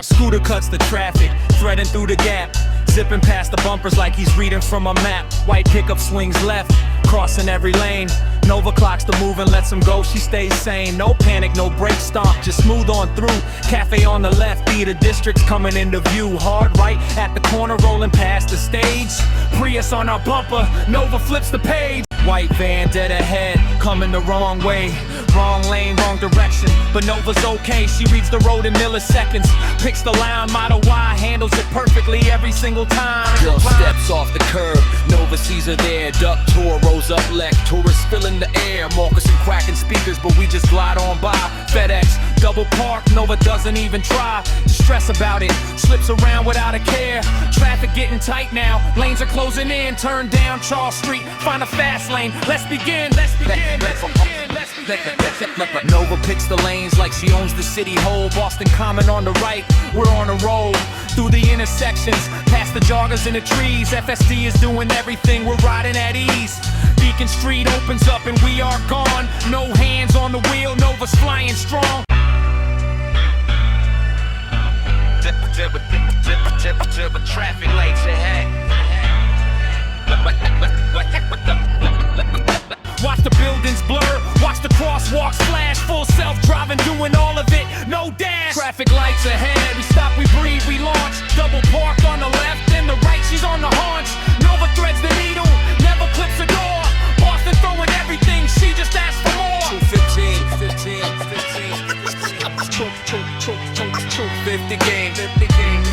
Scooter cuts the traffic, threading through the gap, zipping past the bumpers like he's reading from a map. White pickup swings left, crossing every lane. Nova clocks the move and lets him go, she stays sane. No panic, no brake stomp, just smooth on through. Cafe on the left, theater district's coming into view. Hard right at the corner, rolling past the stage. Prius on our bumper, Nova flips the page. White van dead ahead, coming the wrong way. Wrong lane, wrong direction, but Nova's okay. She reads the road in milliseconds, picks the line, Model Y, handles it perfectly every single time. Girl steps off the curb, Nova sees her there. Duck tour, rose up lek, tourists filling the air. Moccasin cracking speakers, but we just glide on by. FedEx, double park, Nova doesn't even try to stress about it, slips around without a care. Traffic getting tight now, lanes are closing in. Turn down Charles Street, find a fast lane. Let's begin, let's begin, let's begin, let's begin. Nova picks the lanes like she owns the city whole. Boston Common on the right, we're on a roll. Through the intersections, past the joggers in the trees. FSD is doing everything, we're riding at ease. Beacon Street opens up and we are gone. No hands on the wheel, Nova's flying strong. Traffic lights ahead. Watch the buildings blur, watch the crosswalks flash. Full self-driving, doing all of it, no dash. Traffic lights ahead, we stop, we breathe, we launch. Double park on the left, and the right, she's on the haunch. Nova threads the needle, never clips a door. Boston throwing everything, she just asked for more. 215, 50 game, 50 game.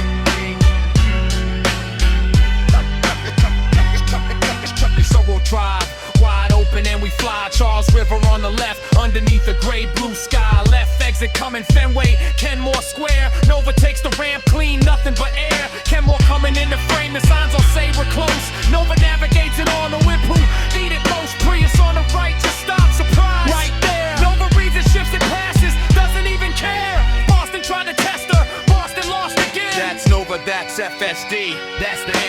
Storrow Drive, wide open and we fly. Charles River on the left, underneath a gray blue sky. Left exit coming Fenway, Kenmore Square. Nova takes the ramp clean, nothing but air. Kenmore coming in the frame, the signs all say we're close. Nova navigates it on the whip who need it most. Prius on the right, just stop, surprise. Right there, Nova reads it, shifts it, passes, doesn't even care. Boston tried to test her, Boston lost again. That's Nova, that's FSD, that's the